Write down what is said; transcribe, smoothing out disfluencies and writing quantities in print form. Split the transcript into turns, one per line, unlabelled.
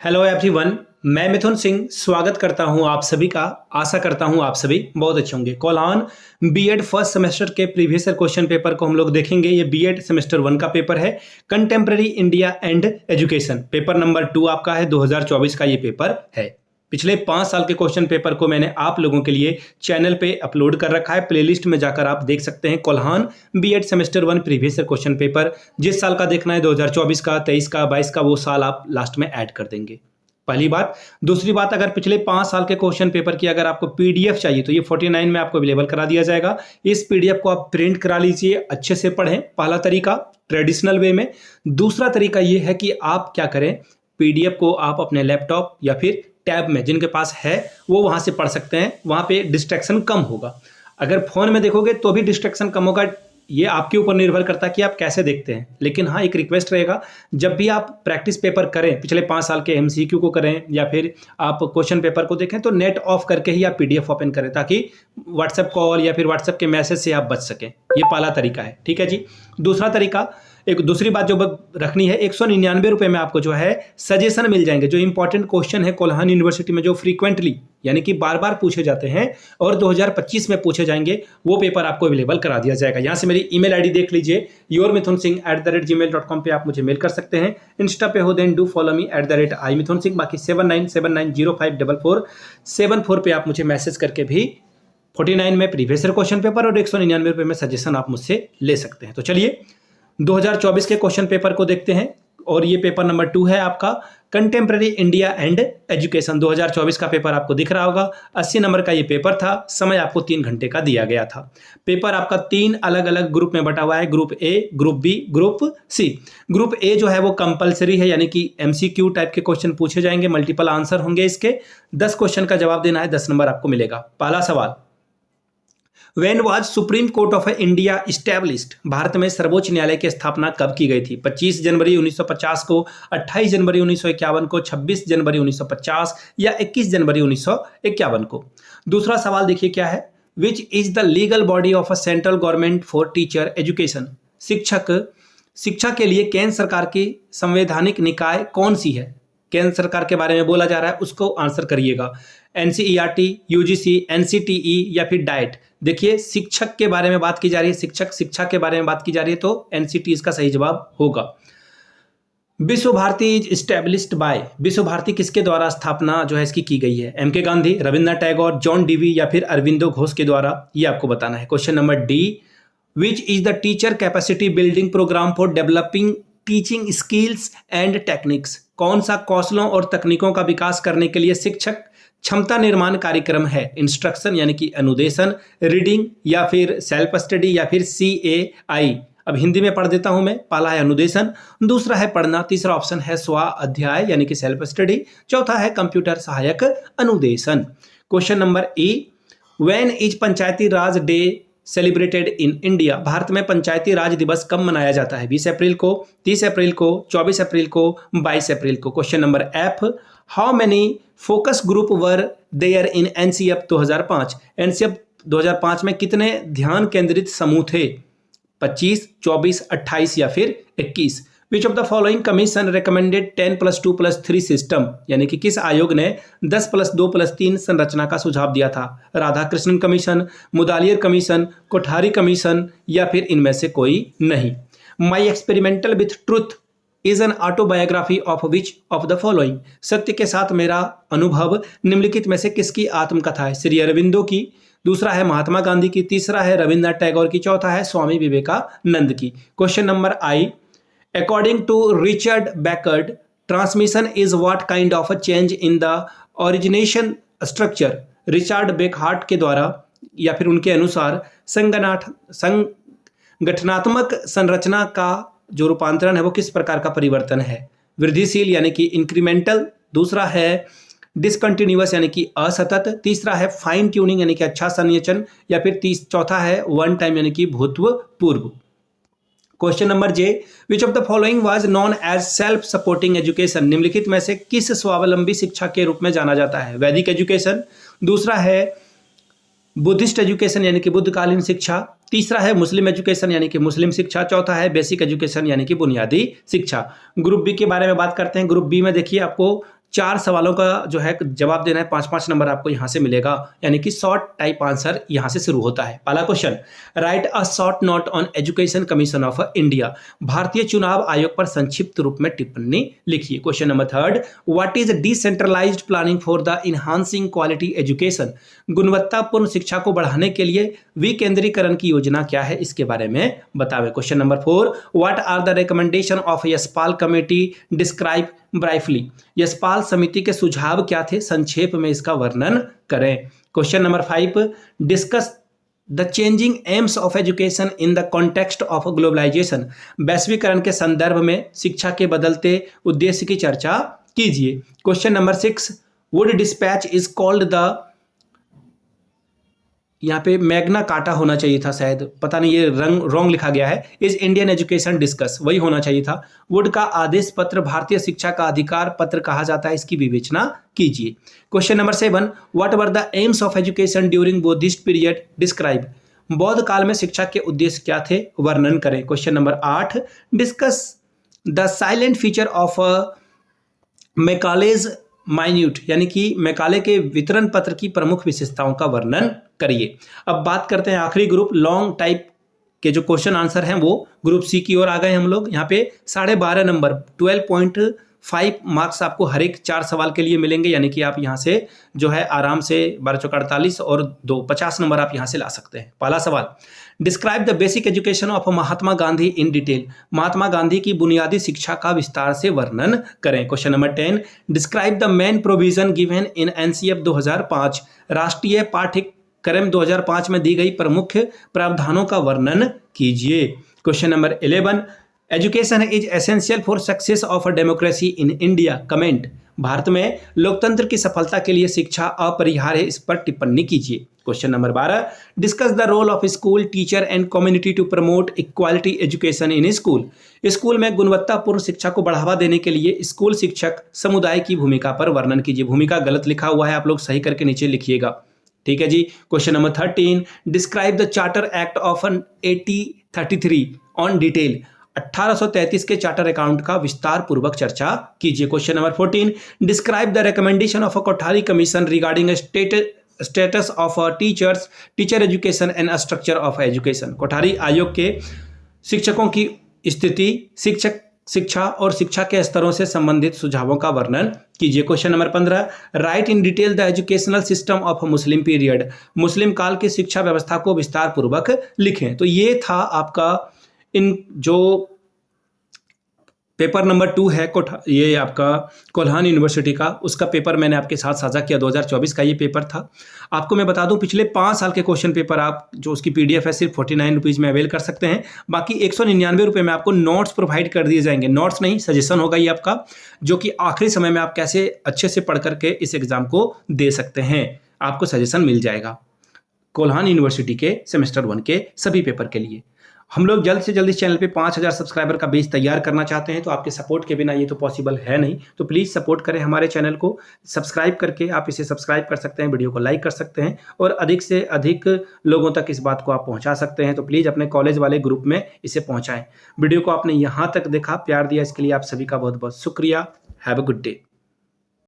Hello everyone, मैं मिथुन सिंह स्वागत करता हूं आप सभी का। आशा करता हूं आप सभी बहुत अच्छे होंगे। कोल्हान बीएड फर्स्ट सेमेस्टर के प्रीवियस ईयर क्वेश्चन पेपर को हम लोग देखेंगे। ये बीएड सेमेस्टर 1 का पेपर है, contemporary India and education. Paper number 2 आपका है, 2024 का ये पेपर है। पिछले 5 साल के क्वेश्चन पेपर को मैंने आप लोगों के लिए चैनल पे अपलोड कर रखा है। प्लेलिस्ट में जाकर आप देख सकते हैं Kolhan BEd semester 1 previous year question paper. जिस साल का देखना है, 2024 का, 23 का, 22 का, वो साल आप लास्ट में ऐड कर देंगे। पहली बात। दूसरी बात, अगर पिछले 5 साल के क्वेश्चन पेपर की अगर आपको पीडीएफ चाहिए तो ये 49 में आपको अवेलेबल करा दिया जाएगा। इस पीडीएफ को आप प्रिंट करा लीजिए, अच्छे से पढ़ें। पहला तरीका ट्रेडिशनल वे में। दूसरा तरीका ये है कि आप क्या करें, पीडीएफ को आप अपने लैपटॉप या फिर टैब में, जिनके पास है वो वहां से पढ़ सकते हैं। वहां पे डिस्ट्रैक्शन कम होगा। अगर फोन में देखोगे तो भी डिस्ट्रैक्शन कम होगा। ये आपके ऊपर निर्भर करता है कि आप कैसे देखते हैं। लेकिन हाँ, एक रिक्वेस्ट रहेगा, जब भी आप प्रैक्टिस पेपर करें, पिछले 5 साल के एमसीक्यू को करें या फिर आप क्वेश्चन पेपर को देखें, तो नेट ऑफ करके ही आप पीडीएफ ओपन करें, ताकि व्हाट्सएप कॉल या फिर व्हाट्सएप के मैसेज से आप बच सकें। ये पहला तरीका है, ठीक है जी। दूसरा तरीका, एक दूसरी बात जो रखनी है, 199 रुपये में आपको जो है सजेशन मिल जाएंगे। जो इंपॉर्टेंट क्वेश्चन है कोल्हान यूनिवर्सिटी में, जो फ्रीक्वेंटली यानी कि बार बार पूछे जाते हैं और 2025 में पूछे जाएंगे, वो पेपर आपको अवेलेबल करा दिया जाएगा। यहाँ से मेरी ईमेल आईडी देख लीजिए, yourmithunsingh@gmail.com पे आप मुझे मेल कर सकते हैं। इंस्टा पे हो then do follow me @imithunsingh। बाकी 7979054474 पे आप मुझे मैसेज करके भी 49 में प्रीवियस ईयर क्वेश्चन पेपर और 199 रुपये में सजेशन आप मुझसे ले सकते हैं। तो चलिए 2024 के क्वेश्चन पेपर को देखते हैं। और ये पेपर नंबर 2 है आपका, कंटेम्प्रेरी इंडिया एंड एजुकेशन। 2024 का पेपर आपको दिख रहा होगा। 80 नंबर का ये पेपर था। समय आपको 3 घंटे का दिया गया था। पेपर आपका 3 अलग अलग ग्रुप में बटा हुआ है, group A, group B, group C. Group A जो है वो कंपलसरी है, यानी कि एमसीक्यू टाइप के क्वेश्चन पूछे जाएंगे, मल्टीपल आंसर होंगे इसके। 10 क्वेश्चन का जवाब देना है, 10 नंबर आपको मिलेगा। पहला सवाल, When was supreme court of India established? Bharat में सर्वोच्च न्यायालय की स्थापना कब की गई थी? 25 जनवरी 1950 को, 28 जनवरी 1951 को, 26 जनवरी 1950 या 21 जनवरी 1951 को। दूसरा सवाल देखिए क्या है, Which is the legal body of a central government for teacher education? शिक्षा के लिए केंद्र सरकार की संवैधानिक निकाय कौन सी है? केंद्र सरकार के बारे में बोला जा रहा है, उसको आंसर करिएगा। एनसीईआरटी, यूजीसी, एनसीटीई या फिर डाइट। देखिए, शिक्षक के बारे में बात की जा रही है, शिक्षा के बारे में बात की जा रही है, तो एनसीटी इसका सही जवाब होगा। विश्व भारती इज एस्टेब्लिश्ड बाय, विश्व भारती किसके द्वारा स्थापना जो है इसकी की गई है? एम के गांधी, रविन्द्रनाथ टैगोर, जॉन डीवी या फिर अरविंदो घोष के द्वारा? ये आपको बताना है। Question number D, which is the teacher capacity building programme for developing teaching skills and techniques? कौन सा कौशलों और तकनीकों का विकास करने के लिए शिक्षक क्षमता निर्माण कार्यक्रम है? इंस्ट्रक्शन यानी कि अनुदेशन, रीडिंग या फिर सेल्फ स्टडी या फिर CAI। अब हिंदी में पढ़ देता हूं मैं। पहला है अनुदेशन, दूसरा है पढ़ना, तीसरा ऑप्शन है स्व अध्याय यानी कि सेल्फ स्टडी, चौथा है कंप्यूटर सहायक अनुदेशन। Question number e, when is Panchayati Raj day celebrated in India? Bharat में पंचायती राज दिवस कब मनाया जाता है? 20 अप्रैल को, 30 अप्रैल को, 24 अप्रैल को, 22 अप्रैल को। Question number F, how many focus group were there in NCF 2005? NCF 2005 में कितने ध्यान केंद्रित समूह थे? 25, 24, 28 या फिर 21? विच of the following commission recommended 10+2+3 system? यानी कि किस आयोग ने 10+2+3 संरचना का सुझाव दिया था? Radhakrishnan commission, Mudaliar commission, Kothari commission या फिर इनमें से कोई नहीं। My experimental with truth is an autobiography of which of the following? सत्य के साथ मेरा अनुभव निम्नलिखित में से किसकी आत्मकथा है? श्री अरविंदो की, दूसरा है महात्मा गांधी की, तीसरा है रविन्द्रनाथ टैगोर की, चौथा है स्वामी विवेकानंद की। Question number I, according to Richard Beckhard, transmission is what kind of a change in the origination structure? Richard Beckhard के द्वारा या फिर उनके अनुसार संगठनात्मक संरचना का जो रूपांतरण है वो किस प्रकार का परिवर्तन है? वृद्धिशील यानी कि इंक्रीमेंटल, दूसरा है डिसकंटिन्यूअस यानी कि असतत, तीसरा है फाइन ट्यूनिंग यानी कि अच्छा संयोजन, या फिर चौथा है वन टाइम यानी कि भूतपूर्व। Question number J, which of the following was known as self supporting education? निम्नलिखित में से किस स्वावलंबी शिक्षा के रूप में जाना जाता है? वैदिक एजुकेशन, दूसरा है बुद्धिस्ट एजुकेशन यानी कि बुद्धकालीन शिक्षा, तीसरा है मुस्लिम एजुकेशन यानी कि मुस्लिम शिक्षा, चौथा है बेसिक एजुकेशन यानी कि बुनियादी शिक्षा। ग्रुप बी के बारे में बात करते हैं। ग्रुप बी में देखिए आपको 4 सवालों का जो है जवाब देना है, 5-5 नंबर आपको यहाँ से मिलेगा, यानी कि शॉर्ट टाइप आंसर यहाँ से शुरू होता है। पहला question, write a short note on education commission of India. भारतीय चुनाव आयोग पर संक्षिप्त रूप में टिप्पणी लिखिए। Question number 3, what is decentralised planning for the enhancing quality education. गुणवत्तापूर्ण शिक्षा को बढ़ाने के लिए विकेंद्रीकरण की योजना क्या है, इसके बारे में बतावें। Question number 4, what are the recommendation of Yashpal committee, describe briefly. Yashpal समिति के सुझाव क्या थे, संक्षेप में इसका वर्णन करें। Question number 5, discuss the changing aims of education in the context of globalisation. वैश्वीकरण के संदर्भ में शिक्षा के बदलते उद्देश्य की चर्चा कीजिए। Question number 6, Wood dispatch is called the, यहाँ पे मैग्ना कार्टा होना चाहिए था शायद, पता नहीं ये रॉन्ग लिखा गया है, इज इंडियन एजुकेशन डिस्कस, वही होना चाहिए था। वुड का आदेश पत्र भारतीय शिक्षा का अधिकार पत्र कहा जाता है, इसकी विवेचना कीजिए। Question number 7, what were the AIIMS of education during Buddhist period, describe. बौद्ध काल में शिक्षा के उद्देश्य क्या थे, वर्णन करें। Question number 8, discuss the silent feature of Macaulay's minute, यानी कि मैकाले के वितरण पत्र की प्रमुख विशेषताओं का वर्णन करिए। अब बात करते हैं आखिरी ग्रुप, लॉन्ग टाइप के जो क्वेश्चन आंसर हैं वो ग्रुप सी की ओर आ गए हम लोग। यहाँ पे 12.5 नंबर 12.5 मार्क्स आपको हर एक 4 सवाल के लिए मिलेंगे, यानी कि आप यहाँ से जो है आराम से 12×4 = 48 और 50 नंबर आप यहाँ से ला सकते हैं। पहला सवाल, describe the basic education of Mahatma Gandhi in detail. Mahatma Gandhi की बुनियादी शिक्षा का विस्तार से वर्णन करें। Question number 10, describe the main provision given in NCF 2005। राष्ट्रीय पाठ्यक्रम 2005 में दी गई प्रमुख प्रावधानों का वर्णन कीजिए। Question number 11, education is essential for success of democracy in India, comment. Bharat में लोकतंत्र की सफलता के लिए शिक्षा अपरिहार्य है, इस पर टिप्पणी कीजिए। Question number 12, discuss the role of school teacher and community to promote equality education in school. School में गुणवत्तापूर्ण शिक्षा को बढ़ावा देने के लिए स्कूल शिक्षक समुदाय की भूमिका पर वर्णन कीजिए। भूमिका गलत लिखा हुआ है, आप लोग सही करके नीचे लिखिएगा, ठीक है जी। Question number 13, describe the charter act of 1833 on detail. 1833 के चार्टर अकाउंट का विस्तार पूर्वक चर्चा कीजिए। Question number 14, describe the recommendation of a Kothari commission regarding status of teachers, teacher education and structure of education. Kothari आयोग के शिक्षकों की स्थिति, शिक्षा और शिक्षा के स्तरों से संबंधित सुझावों का वर्णन कीजिए। Question number 15, write in detail the educational system of Muslim period. Muslim काल की शिक्षा व्यवस्था को विस्तार पूर्वक लिखें। तो ये था आपका इन जो पेपर नंबर 2 है ये आपका कोल्हान यूनिवर्सिटी का, उसका पेपर मैंने आपके साथ साझा किया। 2024 का ये पेपर था। आपको मैं बता दूं पिछले 5 साल के क्वेश्चन पेपर आप जो उसकी PDF है सिर्फ 49 रुपीज़ में अवेल कर सकते हैं। बाकी 199 रुपये में आपको नोट्स प्रोवाइड कर दिए जाएंगे। नोट्स नहीं, सजेशन होगा ये आपका, जो कि आखिरी समय में आप कैसे अच्छे से पढ़ करके इस एग्ज़ाम को दे सकते हैं, आपको सजेशन मिल जाएगा कोल्हान यूनिवर्सिटी के सेमेस्टर 1 के सभी पेपर के लिए। हम लोग जल्द से जल्द इस चैनल पे 5000 सब्सक्राइबर का बेस तैयार करना चाहते हैं, तो आपके सपोर्ट के बिना ये तो पॉसिबल है नहीं। तो प्लीज़ सपोर्ट करें हमारे चैनल को, सब्सक्राइब करके आप इसे सब्सक्राइब कर सकते हैं, वीडियो को लाइक कर सकते हैं और अधिक से अधिक लोगों तक इस बात को आप पहुंचा सकते हैं। तो प्लीज़ अपने कॉलेज वाले ग्रुप में इसे पहुँचाएँ। वीडियो को आपने यहाँ तक देखा, प्यार दिया, इसके लिए आप सभी का बहुत बहुत शुक्रिया। Have a good day.